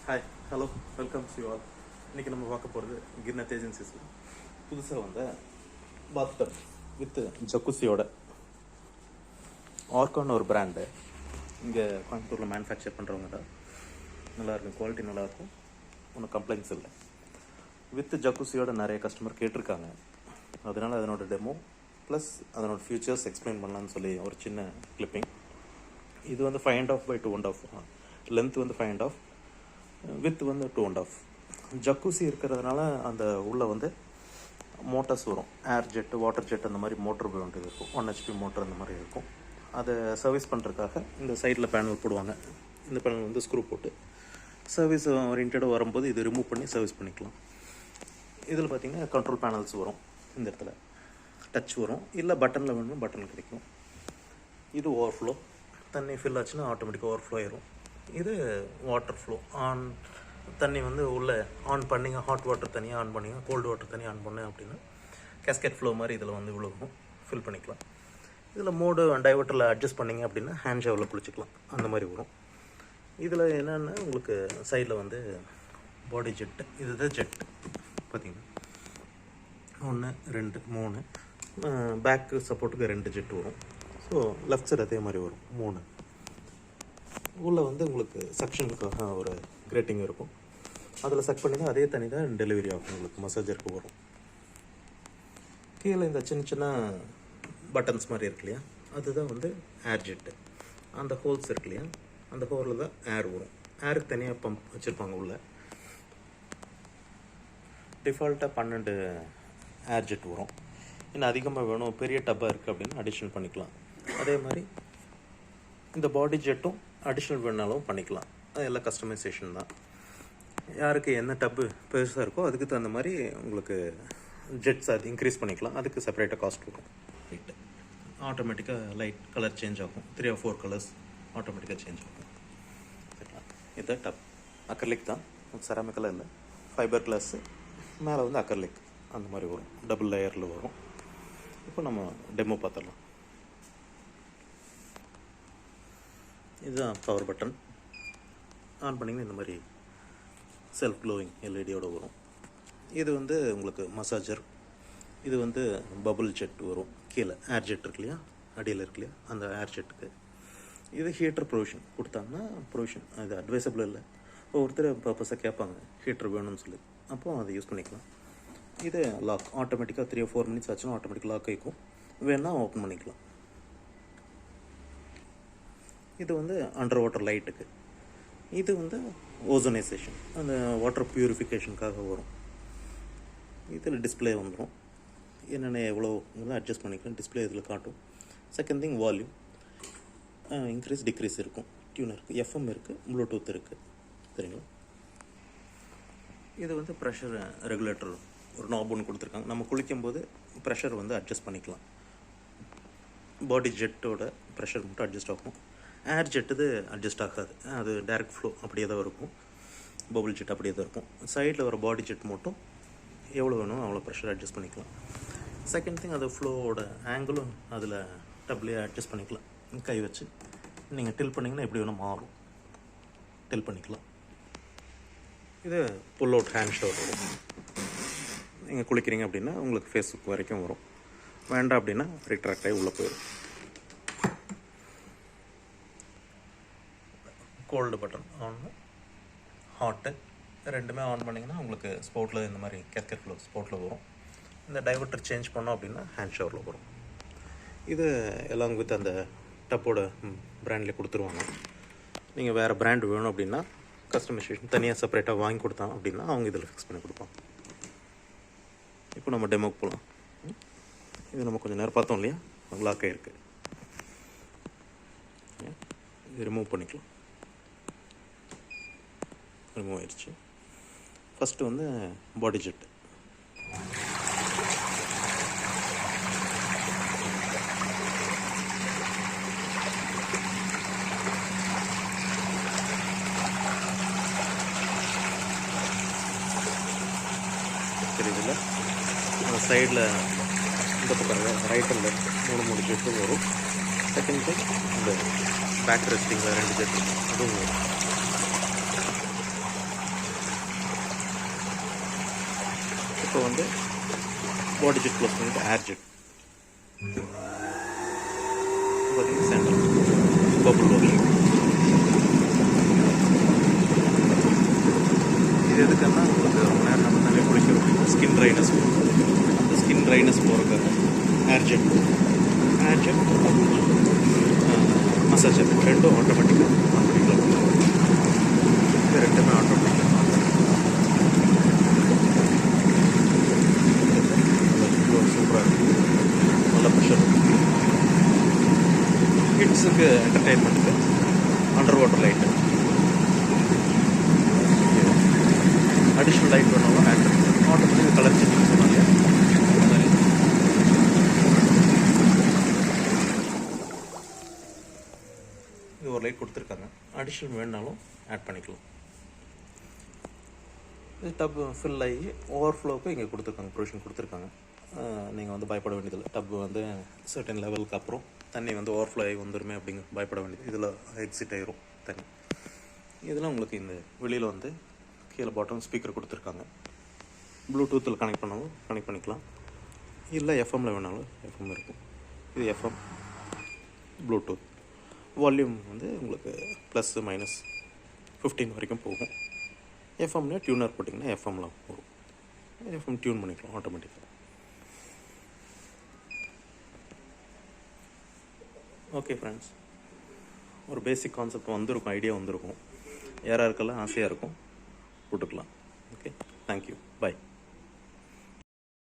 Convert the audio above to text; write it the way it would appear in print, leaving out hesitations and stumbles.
Hi hello welcome you all. இன்றைக்கி நம்ம பார்க்க போகிறது கிர்னத் ஏஜென்சிஸில் புதுசாக வந்த பாத்டப் வித் ஜக்குசியோட ஆர்கான் ஒரு பிராண்டு இங்கே கோயம்புத்தூரில் மேனுஃபேக்சர் பண்ணுறவங்க தான். நல்லாயிருக்கும், குவாலிட்டி நல்லாயிருக்கும், ஒன்றும் கம்ப்ளைண்ட்ஸ் இல்லை. வித் ஜக்குசியோட நிறைய கஸ்டமர் கேட்டிருக்காங்க. அதனால் அதனோட டெமோ ப்ளஸ் அதனோட ஃபியூச்சர்ஸ் எக்ஸ்பிளைன் பண்ணலான்னு சொல்லி ஒரு சின்ன கிளிப்பிங். இது வந்து 5.5 by 2.5, லென்த் வந்து 5.5, வித் வந்து 2.5. ஜக்குசி இருக்கிறதுனால அந்த உள்ளே வந்து மோட்டர்ஸ் வரும், ஏர் ஜெட்டு, வாட்டர் ஜெட், அந்த மாதிரி மோட்டர் வேண்டியது இருக்கும். 1 HP மோட்டர் அந்த மாதிரி இருக்கும். அதை சர்வீஸ் பண்ணுறதுக்காக இந்த சைடில் பேனல் போடுவாங்க. இந்த பேனல் வந்து ஸ்க்ரூ போட்டு சர்வீஸ் ஓரியன்டாக வரும்போது இது ரிமூவ் பண்ணி சர்வீஸ் பண்ணிக்கலாம். இதில் பார்த்திங்கன்னா கண்ட்ரோல் பேனல்ஸ் வரும். இந்த இடத்துல டச் வரும், இல்லை பட்டனில் வேணும் பட்டன் கிடைக்கும். இது ஓவர்ஃப்ளோ, தண்ணி ஃபில் ஆச்சுன்னா ஆட்டோமேட்டிக்காக ஓவர்ஃப்ளோ ஆயிரும். இது வாட்டர் ஃப்ளோ, ஆன் தண்ணி வந்து உள்ளே ஆன் பண்ணிங்க, ஹாட் வாட்டர் தனியாக ஆன் பண்ணிங்க, கோல்டு வாட்டர் தனியாக ஆன் பண்ணேன் அப்படின்னா கேஸ்கெட் ஃப்ளோ மாதிரி இதில் வந்து விழுகும், ஃபில் பண்ணிக்கலாம். இதில் மோடு டைவர்ட்டரில் அட்ஜஸ்ட் பண்ணிங்க அப்படின்னா ஹேண்ட் ஷவரில் குளிச்சிக்கலாம், அந்த மாதிரி வரும். இதில் என்னென்னா உங்களுக்கு சைடில் வந்து பாடி ஜெட்டு, இதுதான் ஜெட்டு பார்த்திங்கன்னா 1 2 3, பேக்கு சப்போர்ட்டுக்கு 2 ஜெட்டு வரும். ஸோ லெஃப்ட் சைடு அதே மாதிரி வரும் 3. உள்ளே வந்து உங்களுக்கு சக்ஷனுக்காக ஒரு கிரேட்டிங் இருக்கும். அதில் சக் பண்ணி தான் அதே தண்ணி தான் டெலிவரி ஆகும், உங்களுக்கு மசாஜருக்கு வரும். கீழே இந்த சின்ன சின்ன பட்டன்ஸ் மாதிரி இருக்கு இல்லையா, அதுதான் வந்து ஏர் ஜெட்டு. அந்த ஹோல்ஸ் இருக்கு இல்லையா, அந்த ஹோலில் தான் ஏர் வரும். ஏருக்கு தனியாக பம்ப் வச்சுருப்பாங்க உள்ள. டிஃபால்ட்டாக 12 ஏர் ஜெட் வரும். இன்னும் அதிகமாக வேணும், பெரிய டப்பாக இருக்குது அப்படின்னு அடிஷ்னல் பண்ணிக்கலாம். அதே மாதிரி இந்த பாடி ஜெட்டும் அடிஷ்னல் வேணாலும் பண்ணிக்கலாம். அது எல்லாம் கஸ்டமைசேஷன் தான். யாருக்கு என்ன டப்பு பெருசாக இருக்கோ அதுக்கு தகுந்த மாதிரி உங்களுக்கு ஜெட்ஸ் அது இன்க்ரீஸ் பண்ணிக்கலாம். அதுக்கு செப்பரேட்டாக காஸ்ட் வரும். ஆட்டோமேட்டிக்காக லைட் கலர் சேஞ்ச் ஆகும். 3 or 4 கலர்ஸ் ஆட்டோமேட்டிக்காக சேஞ்ச் ஆகும். சரிங்களா? இது டப் அக்கர்லிக் தான், செராமிக்கெல்லாம் இல்லை, ஃபைபர் கிளாஸு. மேலே வந்து அக்கர்லிக் அந்த மாதிரி வரும், டபுள் லேயரில் வரும். இப்போ நம்ம டெமோ பார்த்துடலாம். இதுதான் பவர் பட்டன். ஆன் பண்ணிங்கன்னா இந்த மாதிரி செல்ஃப் க்ளோயிங் எல்இடியோடு வரும். இது வந்து உங்களுக்கு மசாஜர். இது வந்து பபுள் ஜெட் வரும். கீழே ஏர் ஜெட் இருக்கு இல்லையா, அடியில் இருக்கு இல்லையா, அந்த ஏர் ஜெட்டுக்கு. இது ஹீட்டர் ப்ரொவிஷன் கொடுத்தாங்கன்னா ப்ரொவிஷன், அது அட்வைசபிள் இல்லை. ஒவ்வொருத்தர் பர்பஸாக கேட்பாங்க ஹீட்டர் வேணும்னு சொல்லி, அப்போது அதை யூஸ் பண்ணிக்கலாம். இது லாக், ஆட்டோமேட்டிக்காக 3 or 4 minutes ஆச்சுன்னா ஆட்டோமேட்டிக் லாக் ஆகிக்கும். வேணால் ஓப்பன் பண்ணிக்கலாம். இது வந்து அண்டர் வாட்டர் லைட்டுக்கு. இது வந்து ஓசோனைசேஷன், அந்த வாட்டர் ப்யூரிஃபிகேஷனுக்காக வரும். இதில் டிஸ்பிளே வந்துடும், என்னென்ன எவ்வளோ அட்ஜஸ்ட் பண்ணிக்கலாம், டிஸ்பிளே இதில் காட்டும். Second thing volume, increase degrees இருக்கும். டியூனர் இருக்குது, எஃப்எம் இருக்குது, ப்ளூடூத் இருக்குது. சரிங்களா? இது வந்து ப்ரெஷர் ரெகுலேட்டர், ஒரு நாப் ஒன்று கொடுத்துருக்காங்க. நம்ம குளிக்கும்போது ப்ரெஷர் வந்து அட்ஜஸ்ட் பண்ணிக்கலாம். பாடி ஜெட்டோட ப்ரெஷர் மட்டும் அட்ஜஸ்ட் ஆகும். ஏர் ஜெட்டு அட்ஜஸ்ட் ஆகாது, அது டைரக்ட் ஃப்ளோ அப்படியே தான் இருக்கும். பபுள் ஜெட் அப்படியே தான் இருக்கும். சைடில் வர பாடி ஜெட் மட்டும் எவ்வளோ வேணும் அவ்வளோ ப்ரெஷர் அட்ஜஸ்ட் பண்ணிக்கலாம். செகண்ட் திங், அது ஃப்ளோவோட ஆங்கிளும் அதில் டபுளே அட்ஜஸ்ட் பண்ணிக்கலாம். கை வச்சு நீங்கள் டில் பண்ணிங்கன்னா எப்படி வேணும் மாறும், டில் பண்ணிக்கலாம். இது புல் அவுட் ஹேண்ட் ஷவர் வரும். நீங்கள் குளிக்கிறீங்க அப்படின்னா உங்களுக்கு ஃபேஸுக்கு வரைக்கும் வரும். வேண்டாம் அப்படின்னா ரிட்ராக்ட் ஆகி உள்ளே போயிடும். கோல்டு பட்டன் ஆன், ஹாட்டு, ரெண்டுமே ஆன் பண்ணிங்கன்னா உங்களுக்கு ஸ்போர்ட்டில் இந்த மாதிரி கேஸ்கெட் ஃப்ளோ ஸ்போர்ட்டில் வரும். இந்த டைவர்ட்டர் சேஞ்ச் பண்ணோம் அப்படின்னா ஹேண்ட் ஷவரில் வரும். இது எல்லாம் வித் அந்த டப்போட பிராண்டில் கொடுத்துருவாங்க. நீங்கள் வேறு பிராண்ட் வேணும் அப்படின்னா கஸ்டமைசேஷன் தனியாக செப்பரேட்டாக வாங்கி கொடுத்தாங்க அப்படின்னா அவங்க இதில் ஃபிக்ஸ் பண்ணி கொடுப்பாங்க. இப்போ நம்ம டெமோக்கு போகலாம். இது நம்ம கொஞ்சம் நேரம் பார்த்தோம் இல்லையா, லாக் ஆகிருக்கு. இது ரிமூவ் பண்ணிக்கலாம். ரிமூவ் ஆயிடுச்சு. ஃபஸ்ட்டு வந்து பாடி ஜெட்டு. தெரியுதுல்ல, அந்த சைடில் இந்த பக்கம் ரைட்டில் 3 ஜெட்டு வரும். செகண்ட் டைம் இந்த பேக் ரெஸ்டிங்கில் 2 ஜெட்டு அதுவும் வரும். இப்போ வந்து பாடி ஜெட் க்ளோஸ் பண்ணிவிட்டு ஏர் ஜெட் பார்த்தீங்கன்னா சென்டர் பபுள் வருஷன். இது எதுக்குன்னா உங்களுக்கு ரொம்ப நேரம் நம்ம தண்ணி குளிக்கிறோம், ஸ்கின் ட்ரைனஸ், அந்த ஸ்கின் ட்ரைனஸ் போகிறதுக்காக ஏர் ஜெட் மசாஜ் ஜெட் ரெண்டும் ஆட்டோமேட்டிக்காக ஆன் பண்ணிக்கலாம். இது ரெண்டுமே ஆட்டோமேட்டிக்காக சூப்பராக இருக்குது. நல்ல ப்ரெஷர். கிட்ஸுக்கு என்டர்டெயின்மெண்ட்டுக்கு under water light, additional light வேணாலும் ஆட் ஆட்டோமேட்டிக் கலர் சேஞ்சிங் சொன்னாங்க. இது ஒரு லைட் கொடுத்துருக்காங்க, அடிஷ்னல் வேணுனாலும் ஆட் பண்ணிக்கலாம். இது டப் ஃபில் ஆகி ஓவர்ஃப்ளோவுக்கு இங்கே கொடுத்துருக்காங்க, ப்ரொவிஷன் கொடுத்துருக்காங்க. நீங்கள் வந்து பயப்பட வேண்டியதில்லை. டப்பு வந்து சர்டன் லெவலுக்கு அப்புறம் தண்ணி வந்து ஓவர்ஃப்ளோ ஆகி வந்துடுமே அப்படிங்க பயப்பட வேண்டியது. இதில் எக்ஸிட் ஆகிரும் தண்ணி. இதில் உங்களுக்கு இந்த வெளியில் வந்து கீழே பாட்டம் ஸ்பீக்கர் கொடுத்துருக்காங்க. ப்ளூடூத்தில் கனெக்ட் பண்ணாலும் கனெக்ட் பண்ணிக்கலாம், இல்லை எஃப்எம்மில் வேணாலும் எஃப்எம் இருக்கும். இது எஃப்எம் ப்ளூடூத். வால்யூம் வந்து உங்களுக்கு ப்ளஸ் மைனஸ் 15 வரைக்கும் போகும். எஃப்எம்ல டியூனர் போட்டிங்கன்னா எஃப்எம்மில் வரும். எஃப்எம் டியூன் பண்ணிக்கலாம் ஆட்டோமேட்டிக்காக. ஓகே ஃப்ரெண்ட்ஸ், ஒரு பேசிக் கான்செப்ட் வந்திருக்கும், ஐடியா வந்திருக்கும். யாராருக்கெல்லாம் ஆசையாக இருக்கும் போட்டுக்கலாம். Okay, thank you, by.